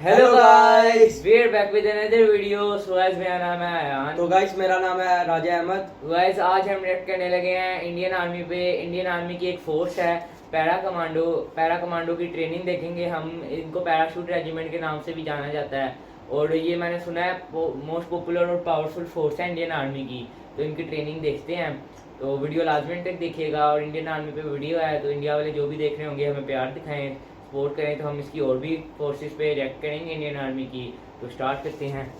Hello guys, we are back with another video. So guys, मेरा नाम है अयान। तो गाइस मेरा नाम है राजा अहमद। गाइस, आज हम रिएक्ट करने लगे हैं इंडियन आर्मी पे। इंडियन आर्मी की एक फोर्स है पैरा कमांडो। पैरा कमांडो की ट्रेनिंग देखेंगे हम। इनको पैराशूट रेजिमेंट के नाम से भी जाना जाता है और ये मैंने सुना है मोस्ट पॉपुलर और पावरफुल फोर्स है इंडियन आर्मी की। तो इनकी ट्रेनिंग देखते हैं। तो वीडियो लाजमी तक देखिएगा। और इंडियन आर्मी पे वीडियो है तो इंडिया वाले जो भी देख रहे होंगे हमें प्यार दिखाएं, सपोर्ट करें, तो हम इसकी और भी फोर्सेस पे रिएक्ट करेंगे इंडियन आर्मी की। तो स्टार्ट करते हैं।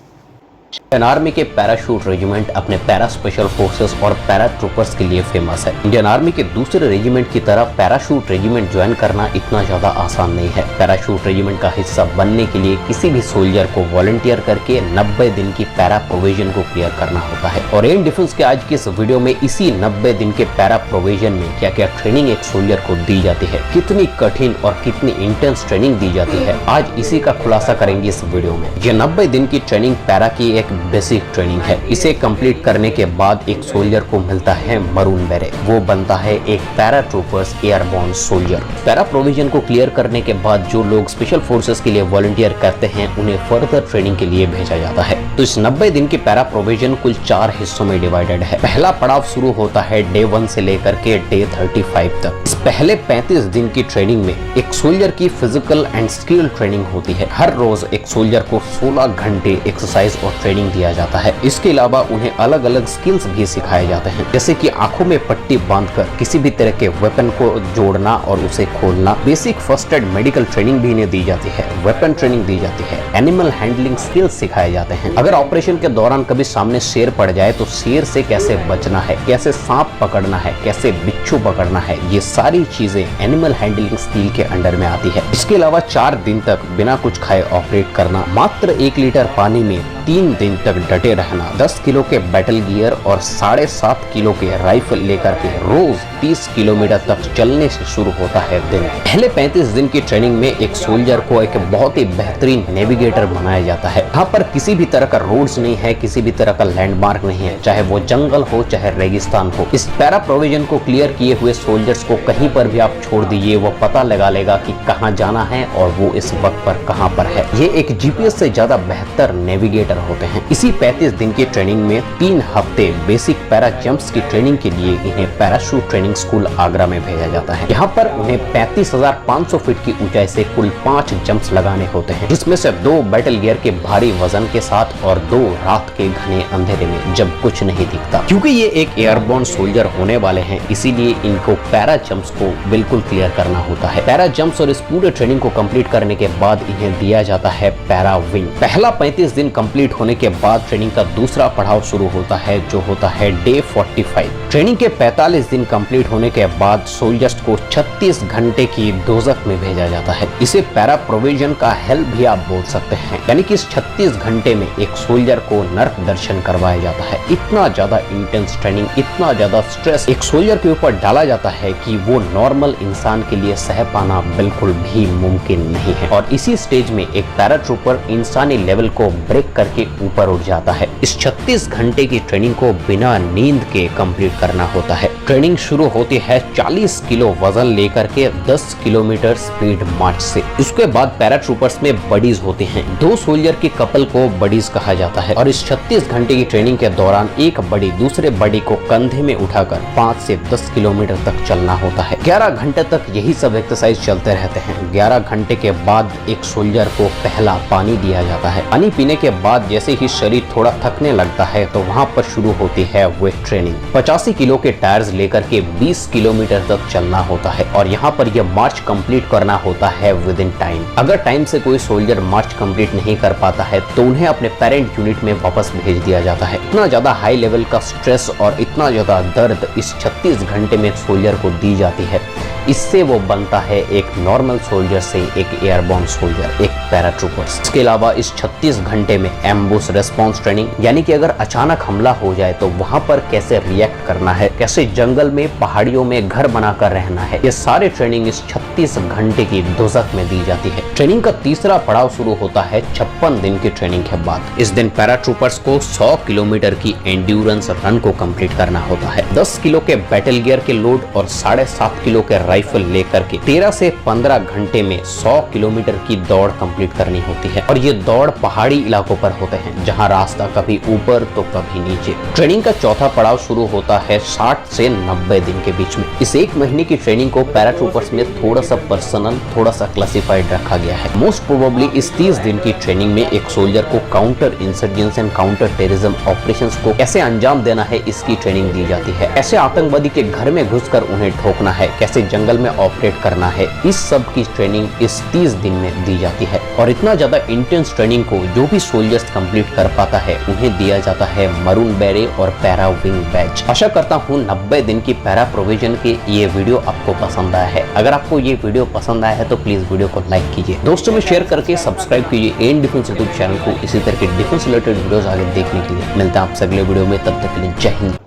इंडियन आर्मी के पैराशूट रेजिमेंट अपने पैरा स्पेशल फोर्सेस और पैरा ट्रूपर्स के लिए फेमस है। इंडियन आर्मी के दूसरे रेजिमेंट की तरह पैराशूट रेजिमेंट ज्वाइन करना इतना ज्यादा आसान नहीं है। पैराशूट रेजिमेंट का हिस्सा बनने के लिए किसी भी सोल्जर को वॉलंटियर करके 90 दिन की पैरा प्रोविजन को क्लियर करना होता है। और एयर डिफेंस के आज की इस वीडियो में इसी 90 दिन के पैरा प्रोविजन में क्या क्या ट्रेनिंग एक सोल्जर को दी जाती है, कितनी कठिन और कितनी इंटेंस ट्रेनिंग दी जाती है, आज इसी का खुलासा करेंगे इस वीडियो में। ये 90 दिन की ट्रेनिंग पैरा की एक बेसिक ट्रेनिंग है। इसे कंप्लीट करने के बाद एक सोल्जर को मिलता है मरून बेरेट। वो बनता है एक para troopers airborne soldier. Para provision को क्लियर करने के बाद जो लोग स्पेशल फोर्सेस के लिए वॉलंटियर करते हैं उन्हें फर्दर ट्रेनिंग के लिए भेजा जाता है। तो इस 90 दिन की पैरा प्रोविजन कुल 4 हिस्सों में डिवाइडेड है। पहला पड़ाव शुरू होता है डे 1 से लेकर के डे 35 तक। इस पहले 35 दिन की ट्रेनिंग में एक सोल्जर की फिजिकल एंड स्किल ट्रेनिंग होती है। हर रोज एक सोल्जर को 16 घंटे एक्सरसाइज और ट्रेनिंग दिया जाता है। इसके अलावा उन्हें अलग अलग स्किल्स भी सिखाए जाते हैं, जैसे कि आंखों में पट्टी बांधकर किसी भी तरह के वेपन को जोड़ना और उसे खोलना। Basic first aid medical training भी इन्हें दी जाती है। वेपन ट्रेनिंग दी जाती है। एनिमल हैंडलिंग स्किल्स सिखाए जाते हैं। अगर ऑपरेशन के दौरान कभी सामने शेर पड़ जाए तो शेर से कैसे बचना है, कैसे सांप पकड़ना है, कैसे बिच्छू पकड़ना है, ये सारी चीजें एनिमल हैंडलिंग स्किल के अंडर में आती है। इसके अलावा 4 दिन तक बिना कुछ खाए ऑपरेट करना, मात्र 1 लीटर पानी में 3 दिन तक डटे रहना, 10 किलो के बैटल गियर और 7.5 किलो के राइफल लेकर के रोज 30 किलोमीटर तक चलने से शुरू होता है दिन। पहले 35 दिन की ट्रेनिंग में एक सोल्जर को एक बहुत ही बेहतरीन नेविगेटर बनाया जाता है। यहाँ पर किसी भी तरह का रोड्स नहीं है, किसी भी तरह का लैंडमार्क नहीं है, चाहे वो जंगल हो चाहे रेगिस्तान हो। इस पैरा प्रोविजन को क्लियर किए हुए सोल्जर्स को कहीं पर भी आप छोड़ दीजिए, वो पता लगा लेगा कि कहाँ जाना है और वो इस वक्त पर कहाँ पर है। ये एक जीपीएस से ज्यादा बेहतर नेविगेटर होते हैं। इसी 35 दिन की ट्रेनिंग में 3 हफ्ते बेसिक पैरा जंप्स की ट्रेनिंग के लिए इन्हें पैराशूट ट्रेनिंग स्कूल आगरा में भेजा जाता है। यहाँ पर उन्हें 35,500 फीट की ऊंचाई से कुल 5 जंप्स लगाने होते हैं, जिसमें से 2 बैटल गियर के भारी वजन के साथ और 2 रात के घने अंधेरे में जब कुछ नहीं दिखता। क्योंकि ये एक एयरबोर्न सोल्जर होने वाले हैं, इसीलिए इनको पैरा जंप्स को बिल्कुल क्लियर करना होता है। पैरा जंप्स और इस पूरे ट्रेनिंग को कंप्लीट करने के बाद इन्हें दिया जाता है पैरा विंग। पहला 35 दिन कंप्लीट होने के बाद ट्रेनिंग का दूसरा पड़ाव शुरू होता है, जो होता है डे 45। ट्रेनिंग के 45 दिन कंप्लीट होने के बाद सोल्जर्स को 36 घंटे की दोजख में भेजा जाता है। इसे पैरा प्रोविजन का हेल भी आप बोल सकते हैं। यानी कि इस 36 घंटे में एक सोल्जर को नर्क दर्शन करवाया जाता है। इतना ज्यादा इंटेंस ट्रेनिंग, इतना ज्यादा स्ट्रेस एक सोल्जर के ऊपर डाला जाता है कि वो नॉर्मल इंसान के लिए सह पाना बिल्कुल भी मुमकिन नहीं है। और इसी स्टेज में एक पैरा ट्रूपर इंसानी लेवल को ब्रेक करके ऊपर उठ जाता है। इस 36 घंटे की ट्रेनिंग को बिना नींद के कंप्लीट करना होता है। ट्रेनिंग शुरू होती है 40 किलो वजन लेकर के 10 किलोमीटर स्पीड मार्च से। उसके बाद पैरा ट्रूपर्स में बडीज होते हैं। 2 सोल्जर के कपल को बडीज कहा जाता है। और इस 36 घंटे की ट्रेनिंग के दौरान एक बडी दूसरे बडी को कंधे में उठाकर 5 से 10 किलोमीटर तक चलना होता है। 11 घंटे तक यही सब एक्सरसाइज चलते रहते हैं। 11 घंटे के बाद एक सोल्जर को पहला पानी दिया जाता है। पानी पीने के बाद जैसे ही शरीर थोड़ा थकने लगता है तो वहाँ पर शुरू होती है वेट ट्रेनिंग। 85 किलो के टायर्स लेकर के 20 किलोमीटर तक चलना होता है और यहाँ पर यह मार्च कंप्लीट करना होता है विद इन टाइम। अगर टाइम से कोई सोल्जर मार्च कंप्लीट नहीं कर पाता है तो उन्हें अपने पेरेंट यूनिट में वापस भेज दिया जाता है। इतना ज्यादा हाई लेवल का स्ट्रेस और इतना ज्यादा दर्द इस 36 घंटे में सोल्जर को दी जाती है, इससे वो बनता है एक नॉर्मल सोल्जर से एक एयरबोर्न सोल्जर, एक पैराट्रूपर्स। इसके अलावा इस 36 घंटे में एम्बुश रेस्पॉन्स ट्रेनिंग, यानी कि अगर अचानक हमला हो जाए तो वहां पर कैसे रिएक्ट करना है, कैसे जंगल में पहाड़ियों में घर बनाकर रहना है, ये सारे ट्रेनिंग इस 36 घंटे की दोजख में दी जाती है। ट्रेनिंग का तीसरा पड़ाव शुरू होता है 56 दिन की ट्रेनिंग के बाद। इस दिन पैराट्रूपर्स को 100 किलोमीटर की एंड्योरेंस रन को कंप्लीट करना होता है। 10 किलो के बैटल गियर के लोड और 7.5 किलो के राइफल लेकर के 13 से 15 घंटे में 100 किलोमीटर की दौड़ कंप्लीट कंप्लीट करनी होती है और ये दौड़ पहाड़ी इलाकों पर होते हैं जहाँ रास्ता कभी ऊपर तो कभी नीचे। ट्रेनिंग का चौथा पड़ाव शुरू होता है 60 से 90 दिन के बीच में। इस एक महीने की ट्रेनिंग को पैराट्रूपर्स में थोड़ा सा पर्सनल, थोड़ा सा क्लासिफाइड रखा गया है। मोस्ट प्रोबेबली इस 30 दिन की ट्रेनिंग में एक सोल्जर को counter insurgents and counter terrorism operations को कैसे अंजाम देना है इसकी ट्रेनिंग दी जाती है। कैसे आतंकवादी के घर में घुसकर उन्हें ठोकना है, कैसे जंगल में ऑपरेट करना है, इस सब की ट्रेनिंग इस 30 दिन में दी जाती है। और इतना ज्यादा इंटेंस ट्रेनिंग को जो भी सोल्जर्स कंप्लीट कर पाता है उन्हें दिया जाता है मरून बेरेट और पैरा विंग बैच। आशा करता हूँ 90 दिन की पैरा प्रोविजन के ये वीडियो आपको पसंद आया है। अगर आपको ये वीडियो पसंद आया है तो प्लीज वीडियो को लाइक कीजिए, दोस्तों में शेयर करके सब्सक्राइब कीजिए एन डिफेंस यूट्यूब चैनल को इसी तरह के डिफेंस रिलेटेड वीडियोस आगे देखने के लिए। मिलते हैं आपसे अगले वीडियो में, तब तक के लिए जय हिंद।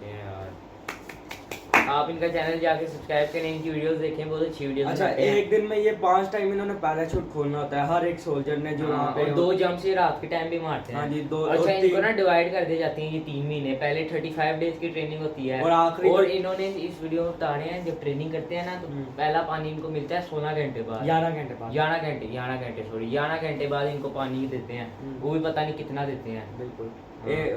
आप इनका चैनल जाके सब्सक्राइब करें, इनकी वीडियोस देखें, बहुत अच्छी वीडियोस अच्छा, एक दिन में ये 5 टाइम इन्होंने पैराशूट खोलना होता है हर एक सोल्जर ने जो वहाँ पे। 2 जंप से रात के टाइम भी मारते हैं। हाँ जी, 2 अच्छा, इनको ना डिवाइड कर दी जाती है ये 3 महीने। पहले 35 डेज की ट्रेनिंग होती है और आखिरी और इन्होंने इस वीडियो में बता रहे हैं जब ट्रेनिंग करते हैं ना तो पहला पानी इनको मिलता है 16 घंटे बाद, 11 घंटे बाद, 11 घंटे बाद इनको पानी देते हैं। वो भी पता नहीं कितना देते हैं। बिल्कुल।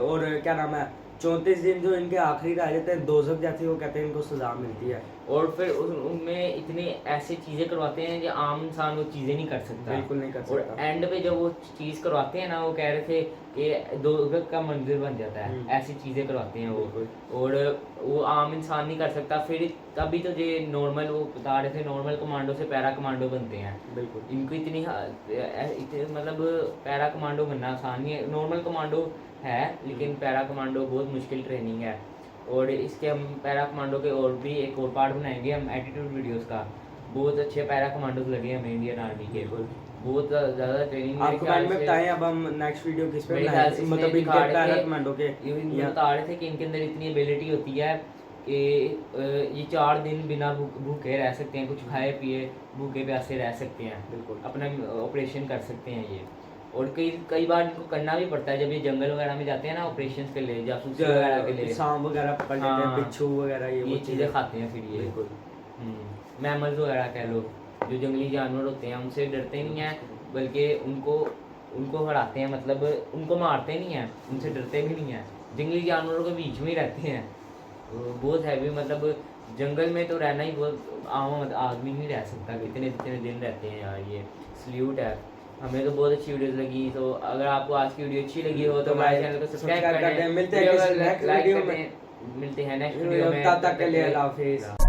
और क्या नाम है, 34 दिन जो इनके आखिरी रह जाते हैं दोज़ख जैसी, वो कहते हैं इनको सजा मिलती है। और फिर उनमें इतने ऐसे चीजें करवाते हैं जो आम इंसान वो चीजें नहीं कर सकता। बिल्कुल नहीं कर सकता। और एंड पे जब वो चीज करवाते हैं ना, वो कह रहे थे कि दोज़ख का मंदिर बन जाता है। ऐसी चीजें करवाते हैं वो, और वो आम इंसान नहीं कर सकता। फिर तभी तो ये नॉर्मल, वो बता रहे थे नॉर्मल कमांडो से पैरा कमांडो बनते हैं। बिल्कुल। इनको इतनी मतलब पैरा कमांडो बनना आसान नहीं है। नॉर्मल कमांडो है लेकिन पैरा कमांडो बहुत मुश्किल ट्रेनिंग है। और इसके हम पैरा कमांडो के और भी एक और पार्ट बनाएंगे हम एटीट्यूड वीडियोस का। बहुत अच्छे पैरा कमांडोज लगे हमें इंडियन आर्मी के, बहुत ज्यादा ट्रेनिंग आपको बाद में बताएं। अब हम नेक्स्ट वीडियो किस पे बनाएंगे, मतलब इनके पैरा कमांडो के बता रहे थे कि इनके अंदर इतनी एबिलिटी होती है कि ये 4 दिन बिना भूखे रह सकते हैं, कुछ खाए पिए भूखे प्यासे रह सकते हैं। बिल्कुल, अपना ऑपरेशन कर सकते हैं ये। और कई बार इनको करना भी पड़ता है जब ये जंगल वगैरह में जाते हैं ना ऑपरेशंस के लिए, जासूसी वगैरह के लिए, सांप वगैरह पकड़ लेते हैं, बिच्छू वगैरह, ये चीज़ें खाते हैं। फिर ये बिल्कुल मैमल्स वगैरह कह लो, जो जंगली जानवर होते हैं उनसे डरते नहीं हैं, बल्कि उनको हराते हैं, मतलब उनको मारते नहीं हैं, उनसे डरते भी नहीं हैं। जंगली जानवरों के बीच में ही रहते हैं। बहुत हैवी, मतलब जंगल में तो रहना ही बहुत आम आदमी नहीं रह सकता, इतने दिन रहते हैं यार। ये सल्यूट है। हमें तो बहुत अच्छी वीडियोस लगी। तो अगर आपको आज की वीडियो अच्छी लगी हो तो हमारे चैनल को सब्सक्राइब करें। मिलते हैं नेक्स्ट वीडियो में। तब तक के लिए अल्लाह हाफिज़।